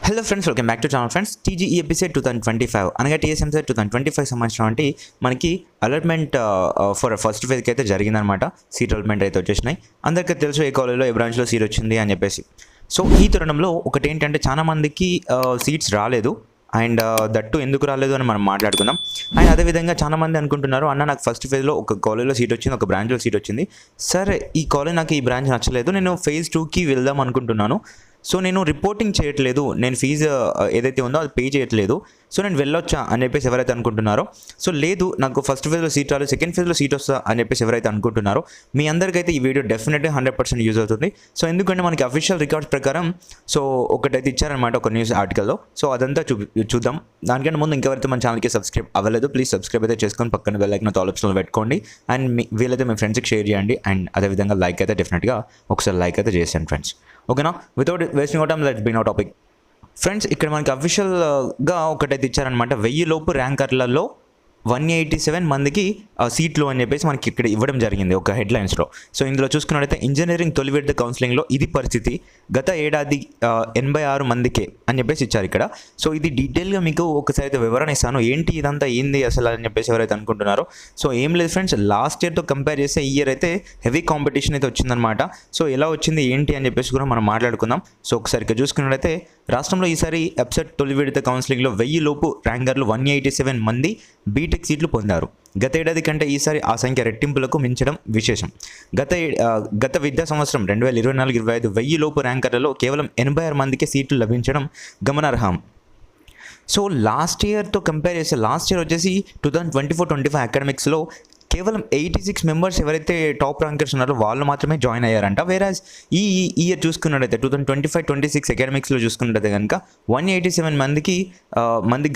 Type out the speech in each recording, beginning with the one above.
Hello friends, welcome back to channel friends. TGE episode 2025 అనగా TSMC 2025 సంవత్సరం అంటే మనకి అలాట్మెంట్ ఫర్ ఫస్ట్ ఫేజ్కి అయితే జరిగిందనమాట. సీట్ అలాట్మెంట్ అయితే వచ్చేసినాయి. అందరికీ తెలుసు ఏ కాలేజ్లో ఏ బ్రాంచ్లో సీట్ వచ్చింది అని చెప్పేసి. సో ఈ తరుణంలో ఒకటి ఏంటంటే చాలా మందికి సీట్స్ రాలేదు. అండ్ దట్టు ఎందుకు రాలేదు అని మనం మాట్లాడుకుందాం. అండ్ అదేవిధంగా చాలామంది అనుకుంటున్నారు, అన్న నాకు ఫస్ట్ ఫేజ్లో ఒక కాలేజ్లో సీట్ వచ్చింది, ఒక బ్రాంచ్లో సీట్ వచ్చింది. సరే, ఈ కాలేజ్ నాకు ఈ బ్రాంచ్ నచ్చలేదు, నేను ఫేజ్ 2కి వెళ్దాం అనుకుంటున్నాను. సో నేను రిపోర్టింగ్ చేయట్లేదు, నేను ఫీజు ఏదైతే ఉందో అది పే చేయట్లేదు, సో నేను వెళ్ళొచ్చా అని చెప్పేసి ఎవరైతే అనుకుంటున్నారో, సో లేదు నాకు ఫస్ట్ ఫేజ్లో సీట్ రాలేదు, సెకండ్ ఫేజ్లో సీట్ వస్తా అని చెప్పేసి ఎవరైతే అనుకుంటున్నారో, మీ అందరికైతే ఈ వీడియో డెఫినెట్గా 100% యూజ్ అవుతుంది. సో ఎందుకంటే మనకి అఫీషియల్ రికార్డ్స్ ప్రకారం సో ఒకటైతే ఇచ్చారనమాట ఒక న్యూస్ ఆర్టికల్లో. సో అదంతా చూద్దాం. దానికంటే ముందు ఇంకెవరైతే మన ఛానల్కి సబ్స్క్రైబ్ అవ్వలేదు, ప్లీజ్ సబ్స్క్రైబ్ అయితే చేసుకొని పక్కన బెల్ ఐకాన్ ఆల్ ఆప్షన్లో పెట్టుకోండి. అండ్ వీలైతే మీ ఫ్రెండ్స్కి షేర్ చేయండి. అండ్ అదేవిధంగా లైక్ అయితే డెఫినెట్గా ఒకసారి లైక్ అయితే చేసాను ఫ్రెండ్స్. ఓకేనా? Without wasting out time let's begin our topic. Friends, ఇక్కడ మనకి అఫీషియల్గా ఒకటైతే ఇచ్చారనమాట. 1000 లోపు ర్యాంకర్లలో 187 మందికి సీట్లు అని చెప్పేసి మనకి ఇక్కడ ఇవ్వడం జరిగింది ఒక హెడ్లైన్స్లో. సో ఇందులో చూసుకున్నట్లయితే ఇంజనీరింగ్ తొలి విడత కౌన్సిలింగ్లో ఇది పరిస్థితి, గత ఏడాది 86 మందికే అని చెప్పేసి ఇచ్చారు ఇక్కడ. సో ఇది డీటెయిల్గా మీకు ఒకసారి అయితే వివరణ ఇస్తాను. ఏంటి ఇదంతా ఏంది అసలు అని చెప్పేసి ఎవరైతే అనుకుంటున్నారో, సో ఏం లేదు ఫ్రెండ్స్, లాస్ట్ ఇయర్తో కంపేర్ చేస్తే ఈ ఇయర్ అయితే హెవీ కాంపిటీషన్ అయితే వచ్చిందనమాట. సో ఎలా వచ్చింది ఏంటి అని చెప్పేసి కూడా మనం మాట్లాడుకుందాం. సో ఒకసారి ఇక్కడ చూసుకున్నట్లయితే రాష్ట్రంలో ఈసారి ఎప్సెట్ తొలి విడత కౌన్సిలింగ్లో 1000 లోపు ర్యాంకర్లు 187 మంది బీటెక్ సీట్లు పొందారు. గత ఏడాది కంటే ఈసారి ఆ సంఖ్య రెట్టింపులకు మించడం విశేషం. గత విద్యా సంవత్సరం 2024-25 1000 లోపు ర్యాంకర్లలో కేవలం 86 మందికి సీట్లు లభించడం గమనార్హం. సో లాస్ట్ ఇయర్తో కంపేర్ చేస్తే లాస్ట్ ఇయర్ వచ్చేసి 2024-25 అకాడమిక్స్లో కేవలం 86 మెంబర్స్ ఎవరైతే టాప్ ర్యాంకర్స్ ఉన్నారో వాళ్ళు మాత్రమే జాయిన్ అయ్యారంట. వేరాజ్ ఈ ఇయర్ చూసుకున్నట్టయితే 2025-26 అకాడమిక్స్లో చూసుకున్నట్టయితే కనుక 187 మందికి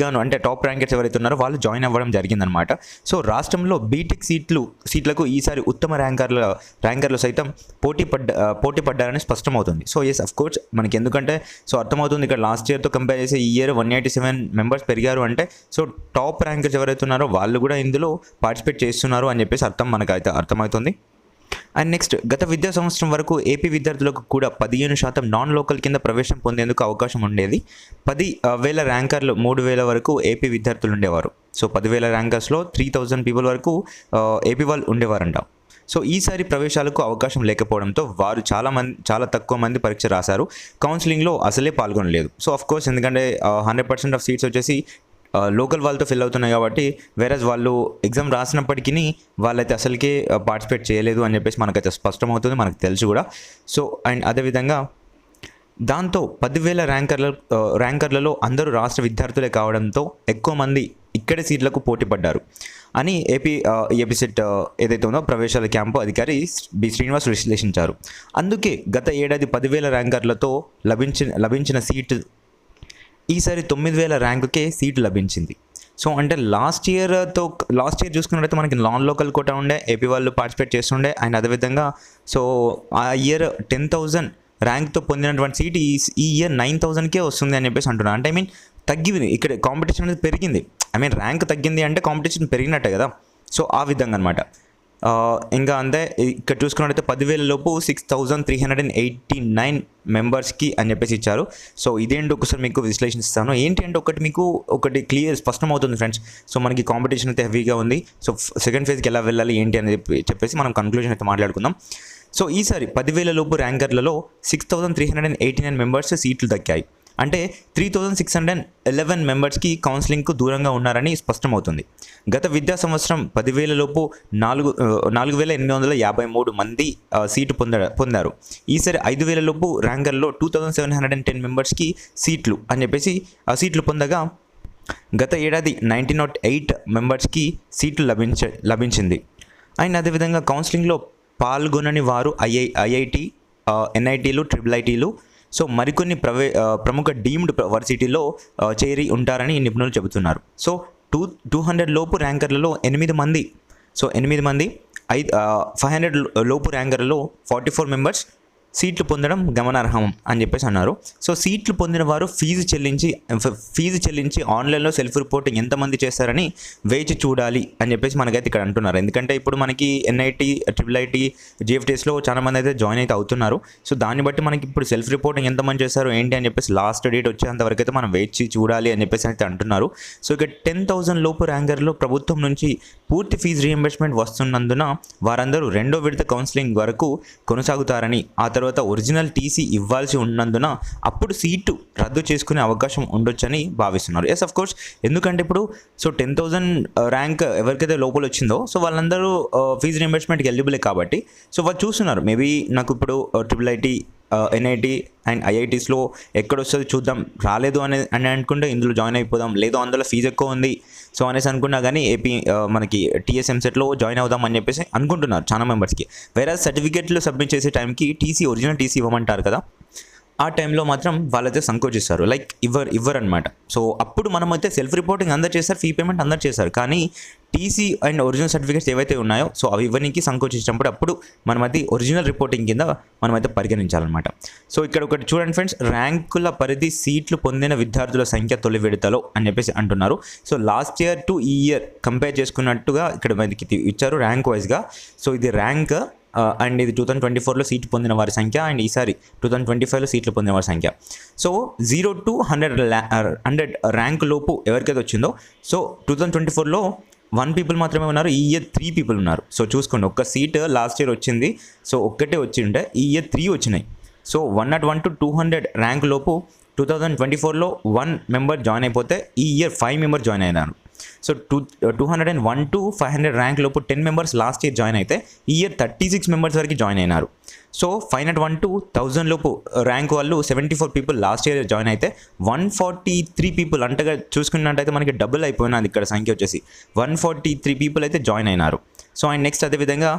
గాను అంటే టాప్ ర్యాంకర్స్ ఎవరైతే ఉన్నారో వాళ్ళు జాయిన్ అవ్వడం జరిగిందనమాట. సో రాష్ట్రంలో బీటెక్ సీట్లకు ఈసారి ఉత్తమ ర్యాంకర్లు సైతం పోటీ పడ్డారని స్పష్టమవుతుంది. సో ఎస్, అఫ్ కోర్స్ మనకి ఎందుకంటే సో అర్థమవుతుంది ఇక్కడ లాస్ట్ ఇయర్తో కంపేర్ చేసి ఈ ఇయర్ 187 మెంబర్స్ పెరిగారు అంటే సో టాప్ ర్యాంకర్స్ ఎవరైతే ఉన్నారో వాళ్ళు కూడా ఇందులో పార్టిసిపేట్ చేస్తున్నారు అని చెప్పేసి మనకైతే అర్థమవుతుంది. అండ్ నెక్స్ట్, గత విద్యా సంవత్సరం వరకు ఏపీ విద్యార్థులకు కూడా 15% నాన్ లోకల్ కింద ప్రవేశం పొందేందుకు అవకాశం ఉండేది. 10,000 ర్యాంకర్లు 3,000 వరకు ఏపీ విద్యార్థులు ఉండేవారు. సో 10,000 ర్యాంకర్స్లో 3,000 పీపుల్ వరకు ఏపీ వాళ్ళు ఉండేవారంట. సో ఈసారి ప్రవేశాలకు అవకాశం లేకపోవడంతో వారు చాలా తక్కువ మంది పరీక్ష రాశారు. కౌన్సిలింగ్లో అసలే పాల్గొనలేదు. సో ఆఫ్ కోర్స్ ఎందుకంటే 100% ఆఫ్ సీట్స్ వచ్చేసి లోకల్ వాళ్ళతో ఫిల్ అవుతున్నాయి కాబట్టి, వేరేజ్ వాళ్ళు ఎగ్జామ్ రాసినప్పటికీ వాళ్ళైతే అసలుకే పార్టిసిపేట్ చేయలేదు అని చెప్పేసి మనకైతే స్పష్టమవుతుంది, మనకు తెలుసు కూడా. సో అండ్ అదేవిధంగా దాంతో 10,000 ర్యాంకర్లలో అందరూ రాష్ట్ర విద్యార్థులే కావడంతో ఎక్కువ మంది ఇక్కడి సీట్లకు పోటీ పడ్డారు అని ఎపిసెట్ ఏదైతే ఉందో ప్రవేశాల క్యాంపు అధికారి బి శ్రీనివాస్ విశ్లేషించారు. అందుకే గత ఏడాది 10,000 ర్యాంకర్లతో లభించిన సీటు ఈసారి 9,000 ర్యాంకుకే సీటు లభించింది. సో అంటే లాస్ట్ ఇయర్ చూసుకున్నట్లయితే మనకి నాన్ లోకల్ కోటా ఉండే, ఏపీ వాళ్ళు పార్టిసిపేట్ చేస్తుండే. అండ్ అదేవిధంగా సో ఆ ఇయర్ 10,000 ర్యాంక్తో పొందినటువంటి సీట్ ఈ ఇయర్ 9,000కే వస్తుంది అని చెప్పేసి అంటున్నారు. అంటే తగ్గింది, ఇక్కడ కాంపిటీషన్ అనేది పెరిగింది. ర్యాంక్ తగ్గింది అంటే కాంపిటీషన్ పెరిగినట్టే కదా. సో ఆ విధంగా అనమాట. ఇంకా అంతే, ఇక్కడ చూసుకున్నట్టయితే 10,000 లోపు 6,389 మెంబర్స్కి అని చెప్పేసి ఇచ్చారు. సో ఇదేంటి ఒకసారి మీకు విశ్లేషిస్తాను. ఏంటి అంటే ఒకటి క్లియర్ స్పష్టమవుతుంది ఫ్రెండ్స్. సో మనకి కాంపిటీషన్ అయితే హెవీగా ఉంది. సో సెకండ్ ఫేజ్కి ఎలా వెళ్ళాలి ఏంటి అని చెప్పేసి మనం కన్క్లూజన్ అయితే మాట్లాడుకుందాం. సో ఈసారి 10,000 లోపు ర్యాంకర్లలో 6,389 మెంబర్స్ సీట్లు దక్కాయి. అంటే 3,611 మెంబర్స్కి కౌన్సిలింగ్కు దూరంగా ఉన్నారని స్పష్టమవుతుంది. గత విద్యా సంవత్సరం 10,000 లోపు 4,853 మంది సీటు పొందారు. ఈసారి 5,000 లోపు ర్యాంకర్లో 2,710 మెంబర్స్కి సీట్లు అని చెప్పేసి సీట్లు పొందగా గత ఏడాది 1,908 మెంబర్స్కి సీట్లు లభించింది. అండ్ అదేవిధంగా కౌన్సిలింగ్లో పాల్గొనని వారు ఐఐటి, ఎన్ఐటీలు, IIITలు, సో మరికొన్ని ప్రముఖ డీమ్డ్ వర్సిటీలో చేరి ఉంటారని నిపుణులు చెబుతున్నారు. సో 200 లోపు ర్యాంకర్లలో 8 మంది, సో 8 మంది, 500 లోపు ర్యాంకర్లలో 44 మెంబర్స్, సీట్లు పొందడం గమనార్హం అని చెప్పేసి అన్నారు. సో సీట్లు పొందిన వారు ఫీజు చెల్లించి ఆన్లైన్లో సెల్ఫ్ రిపోర్టింగ్ ఎంతమంది చేస్తారని వేచి చూడాలి అని చెప్పేసి మనకైతే ఇక్కడ అంటున్నారు. ఎందుకంటే ఇప్పుడు మనకి NIT, IIIT, GFTSలో చాలా మంది అయితే జాయిన్ అయితే అవుతున్నారు. సో దాన్ని బట్టి మనకి ఇప్పుడు సెల్ఫ్ రిపోర్టింగ్ ఎంతమంది చేస్తారు ఏంటి అని చెప్పేసి లాస్ట్ డేట్ వచ్చేంత వరకు అయితే మనం వేచి చూడాలి అని చెప్పేసి అయితే అంటున్నారు. సో ఇక 10,000 లోపు ర్యాంకర్లో ప్రభుత్వం నుంచి పూర్తి ఫీజు రీఎంబర్స్మెంట్ వస్తున్నందున వారందరూ రెండో విడత కౌన్సిలింగ్ వరకు కొనసాగుతారని, ఆ తర్వాత ఒరిజినల్ TC ఇవ్వాల్సి ఉన్నందున అప్పుడు సీటు రద్దు చేసుకునే అవకాశం ఉండొచ్చని భావిస్తున్నారు. ఎస్ ఆఫ్ కోర్స్, ఎందుకంటే ఇప్పుడు సో 10,000 ర్యాంక్ ఎవరికైతే లోపల వచ్చిందో సో వాళ్ళందరూ ఫీజు రీఎంబర్స్మెంట్కి ఎలిజిబులే కాబట్టి సో వాళ్ళు చూస్తున్నారు మేబీ నాకు ఇప్పుడు IIIT, NIT అండ్ IITస్లో ఎక్కడొస్తుంది చూద్దాం, రాలేదు అని అనుకుంటే ఇందులో జాయిన్ అయిపోదాం, లేదు అందులో ఫీజు ఎక్కువ ఉంది సో అనేసి అనుకున్నా కానీ మనకి TS MCETలో జాయిన్ అవుదాం అని చెప్పేసి అనుకుంటున్నారు చాలా మెంబర్స్కి. వేరే సర్టిఫికేట్లు సబ్మిట్ చేసే టైంకి ఒరిజినల్ TC ఇవ్వమంటారు కదా, ఆ టైంలో మాత్రం వాళ్ళైతే సంకోచిస్తారు, లైక్ ఇవ్వరనమాట. సో అప్పుడు మనమైతే సెల్ఫ్ రిపోర్టింగ్ అందరు చేస్తారు, ఫీ పేమెంట్ అందరు చేస్తారు, కానీ TC అండ్ ఒరిజినల్ సర్టిఫికేట్స్ ఏవైతే ఉన్నాయో సో అవి ఇవ్వడానికి సంకోచించినప్పుడు అప్పుడు మనమైతే ఒరిజినల్ రిపోర్టింగ్ కింద మనమైతే పరిగణించాలన్నమాట. సో ఇక్కడ ఒకటి చూడండి ఫ్రెండ్స్, ర్యాంకుల పరిధి సీట్లు పొందిన విద్యార్థుల సంఖ్య తొలి విడతలో అని చెప్పేసి అంటున్నారు. సో లాస్ట్ ఇయర్ టు ఈ ఇయర్ కంపేర్ చేసుకున్నట్టుగా ఇక్కడ మనకి ఇచ్చారు ర్యాంక్ వైజ్గా. సో ఇది ర్యాంక్ అండ్ ఇది 2024లో సీట్లు పొందిన వారి సంఖ్య అండ్ ఈసారి 2025లో సీట్లు పొందిన వారి సంఖ్య. సో 0 to 100 ర్యాంక్ లోపు ఎవరికైతే వచ్చిందో సో 2024లో 1 people మాత్రమే ఉన్నారు, ఈ ఇయర్ 3 people ఉన్నారు. సో చూసుకోండి, ఒక్క సీట్ లాస్ట్ ఇయర్ వచ్చింది, సో ఒక్కటే వచ్చి ఉంటే ఈ ఇయర్ 3 వచ్చినాయి. సో 101 to 200 ర్యాంక్ లోపు 2024లో 1 member జాయిన్ అయిపోతే ఈ ఇయర్ 5 members జాయిన్ అయినారు. సో 201 to 500 ర్యాంక్ లోపు 10 members లాస్ట్ ఇయర్ జాయిన్ అయితే ఈ ఇయర్ 36 members వరకు జాయిన్ అయినారు. సో 501 to 1000 లోపు ర్యాంక్ వాళ్ళు 74 people లాస్ట్ ఇయర్ జాయిన్ అయితే 143 people అంటగా చూసుకున్నట్టయితే మనకి డబుల్ అయిపోయినది ఇక్కడ సంఖ్య వచ్చేసి 143 people అయితే జాయిన్ అయినారు. సో అండ్ నెక్స్ట్ అదేవిధంగా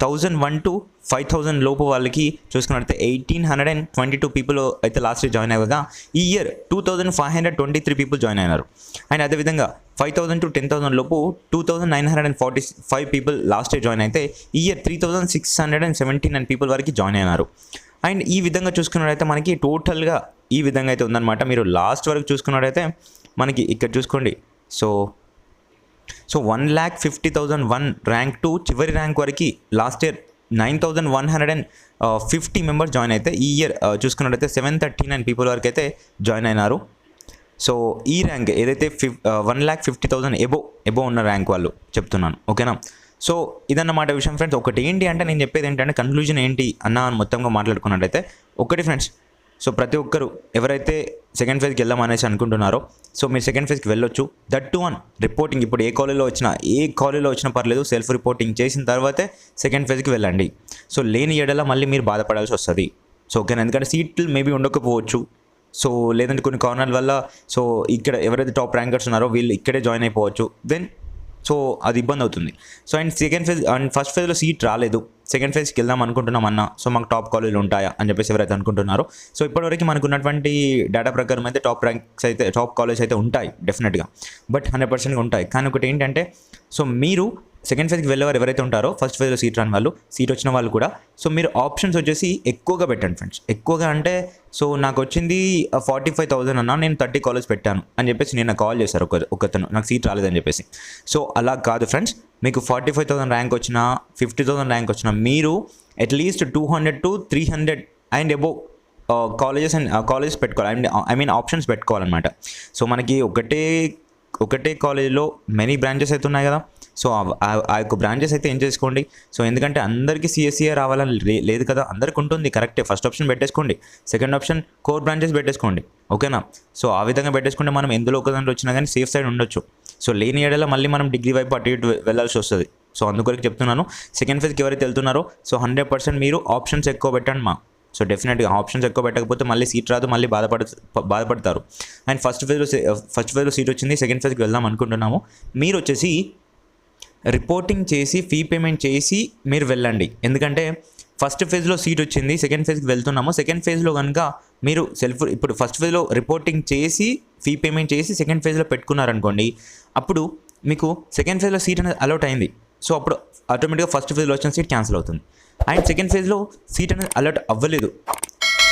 1001 to 5000 లోపు వాళ్ళకి చూసుకున్నట్లయితే 1822 people అయితే లాస్ట్ ఇయర్ జాయిన్ అవ్వగా ఈ ఇయర్ 2523 people జాయిన్ అయినారు. అండ్ అదేవిధంగా 5000 to 10,000 లోపు 2945 people లాస్ట్ ఇయర్ జాయిన్ అయితే ఈ ఇయర్ 3679 people వరకు జాయిన్ అయినారు. అండ్ ఈ విధంగా చూసుకున్నట్లయితే మనకి టోటల్గా ఈ విధంగా అయితే ఉందన్నమాట. మీరు లాస్ట్ వరకు చూసుకున్నట్లయితే మనకి ఇక్కడ చూసుకోండి, సో 1,50,001 ర్యాంక్ టు చివరి ర్యాంక్ వరకు లాస్ట్ ఇయర్ 9,150 members జాయిన్ అయితే ఈ ఇయర్ చూసుకున్నట్టయితే 739 people వరకు అయితే జాయిన్ అయినారు. సో ఈ ర్యాంక్ ఏదైతే 1,50,000 ఎబో ఉన్న ర్యాంక్ వాళ్ళు చెప్తున్నాను, ఓకేనా. సో ఇదన్నమాట విషయం ఫ్రెండ్స్. ఒకటి ఏంటి అంటే నేను చెప్పేది ఏంటంటే కన్క్లూజన్ ఏంటి అన్న మొత్తంగా మాట్లాడుకున్నట్టయితే ఒకటి ఫ్రెండ్స్, సో ప్రతి ఒక్కరు ఎవరైతే సెకండ్ ఫేజ్కి వెళ్దాం అనేసి అనుకుంటున్నారో సో మీరు సెకండ్ ఫేజ్కి వెళ్ళొచ్చు. దట్ టు వన్ రిపోర్టింగ్ ఇప్పుడు ఏ కాలేజీలో వచ్చినా పర్లేదు, సెల్ఫ్ రిపోర్టింగ్ చేసిన తర్వాతే సెకండ్ ఫేజ్కి వెళ్ళండి. సో లేని ఏడల మళ్ళీ మీరు బాధపడాల్సి వస్తుంది. సో ఓకేనా, ఎందుకంటే సీట్లు మేబీ ఉండకపోవచ్చు, సో లేదంటే కొన్ని కారణాల వల్ల సో ఇక్కడ ఎవరైతే టాప్ ర్యాంకర్స్ ఉన్నారో వీళ్ళు ఇక్కడే జాయిన్ అయిపోవచ్చు, దెన్ సో అది ఇబ్బంది అవుతుంది. So and second phase and first ఫేజ్లో సీట్ రాలేదు, సెకండ్ ఫేజ్కి వెళ్దాం అనుకుంటున్నాం అన్న, సో మాకు టాప్ కాలేజీలు ఉంటాయా అని చెప్పేసి ఎవరైతే అనుకుంటున్నారో సో ఇప్పటివరకు మనకు ఉన్నటువంటి డేటా ప్రకారం అయితే టాప్ కాలేజ్ అయితే ఉంటాయి డెఫినెట్గా, బట్ 100% ఉంటాయి. కానీ ఒకటి ఏంటంటే సో మీరు సెకండ్ ఫేజ్కి వెళ్ళేవారు ఎవరైతే ఉంటారో ఫస్ట్ ఫేజ్లో సీట్ రాని వాళ్ళు, సీట్ వచ్చిన వాళ్ళు కూడా సో మీరు ఆప్షన్స్ వచ్చేసి ఎక్కువగా పెట్టండి ఫ్రెండ్స్. ఎక్కువగా అంటే సో నాకు వచ్చింది 45,000 అన్న, నేను 30 కాలేజ్ పెట్టాను అని చెప్పేసి నిన్న కాల్ చేశారు ఒకతను, నాకు సీట్ రాలేదని చెప్పేసి. సో అలా కాదు ఫ్రెండ్స్, మీకు 45,000 ర్యాంక్ వచ్చినా 50,000 ర్యాంక్ వచ్చినా మీరు at least 200 to 300 and above colleges పెట్టుకోవాలి, ఐ మీన్ ఆప్షన్స్ పెట్టుకోవాలన్నమాట. సో మనకి ఒకటే కాలేజీలో మెనీ బ్రాంచెస్ అయితే ఉన్నాయి కదా, సో ఆ యొక్క బ్రాంచెస్ అయితే ఏం చేసుకోండి. సో ఎందుకంటే అందరికీ CSE రావాలని లేదు కదా, అందరికి ఉంటుంది కరెక్టే. ఫస్ట్ ఆప్షన్ పెట్టేసుకోండి, సెకండ్ ఆప్షన్ కోర్ బ్రాంచెస్ పెట్టేసుకోండి, ఓకేనా. సో ఆ విధంగా పెట్టేసుకుంటే మనం ఎందులో ఒక దాంట్లో వచ్చినా కానీ సేఫ్ సైడ్ ఉండొచ్చు. సో లేని ఏడలో మళ్ళీ మనం డిగ్రీ వైపు అటు ఇటు వెళ్ళాల్సి వస్తుంది. సో అందుకొరకు చెప్తున్నాను, సెకండ్ ఫేజ్కి ఎవరైతే వెళ్తున్నారో సో 100% మీరు ఆప్షన్స్ ఎక్కువ పెట్టండి సో డెఫినెట్గా ఆప్షన్స్ ఎక్కువ పెట్టకపోతే మళ్ళీ సీట్ రాదు, మళ్ళీ బాధపడతారు. అండ్ ఫస్ట్ ఫేజ్లో సీట్ వచ్చింది, సెకండ్ ఫేజ్కి వెళ్దాం అనుకుంటున్నాము, మీరు వచ్చేసి రిపోర్టింగ్ చేసి ఫీ పేమెంట్ చేసి మీరు వెళ్ళండి. ఎందుకంటే ఫస్ట్ ఫేజ్లో సీట్ వచ్చింది, సెకండ్ ఫేజ్కి వెళ్తున్నాము, సెకండ్ ఫేజ్లో కనుక మీరు ఇప్పుడు ఫస్ట్ ఫేజ్లో రిపోర్టింగ్ చేసి ఫీ పేమెంట్ చేసి సెకండ్ ఫేజ్లో పెట్టుకున్నారనుకోండి, అప్పుడు మీకు సెకండ్ ఫేజ్లో సీట్ అనేది అలౌట్ అయింది. సో అప్పుడు ఆటోమేటిక్గా ఫస్ట్ ఫేజ్లో వచ్చిన సీట్ క్యాన్సిల్ అవుతుంది. అండ్ సెకండ్ ఫేజ్లో సీట్ అనేది అలర్ట్ అవ్వలేదు.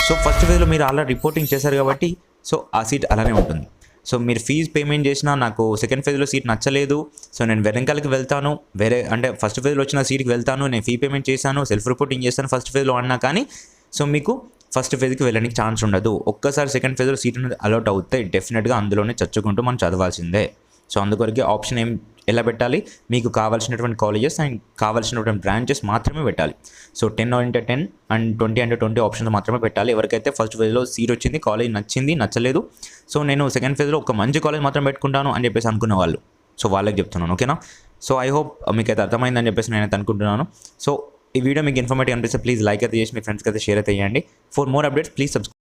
సో ఫస్ట్ ఫేజ్లో మీరు అలా రిపోర్టింగ్ చేశారు కాబట్టి సో ఆ సీట్ అలానే ఉంటుంది. సో మీరు ఫీజు పేమెంట్ చేసినా నాకు సెకండ్ ఫేజ్లో సీట్ నచ్చలేదు, సో నేను వెనకాలకి వెళ్తాను, వేరే అంటే ఫస్ట్ ఫేజ్లో వచ్చిన సీట్కి వెళ్తాను, నేను ఫీ పేమెంట్ చేశాను, సెల్ఫ్ రిపోర్టింగ్ చేస్తాను ఫస్ట్ ఫేజ్లో అన్నా కానీ సో మీకు ఫస్ట్ ఫేజ్కి వెళ్ళడానికి ఛాన్స్ ఉండదు. ఒక్కసారి సెకండ్ ఫేజ్లో సీట్ అనేది అలౌట్ అవుతే డెఫినెట్గా అందులోనే చచ్చుకుంటూ మనం చదవాల్సిందే. సో అందుకొరకే ఆప్షన్ ఎలా పెట్టాలి, మీకు కావాల్సినటువంటి కాలేజెస్ అండ్ కావాల్సినటువంటి బ్రాంచెస్ మాత్రమే పెట్టాలి. సో 10/10 అండ్ 20/20 ఆప్షన్స్ మాత్రమే పెట్టాలి. ఎవరికైతే ఫస్ట్ ఫేజ్లో సీట్ వచ్చింది, కాలేజ్ నచ్చింది, నచ్చలేదు, సో నేను సెకండ్ ఫేజ్లో ఒక మంచి కాలేజ్ మాత్రం పెట్టుకుంటాను అని చెప్పేసి అనుకున్న వాళ్ళు, సో వాళ్ళకి చెప్తున్నాను. ఓకేనా? సో ఐ హోప్ మీకైతే అర్థమైందని చెప్పేసి నేనైతే అనుకుంటున్నాను. సో ఈ వీడియో మీకు ఇన్ఫర్మేటివ్ అనిపిస్తే ప్లీజ్ లైక్ అయితే చేసి మీ ఫ్రెండ్స్కి అయితే షేర్ అయితే చేయండి. For more updates please subscribe.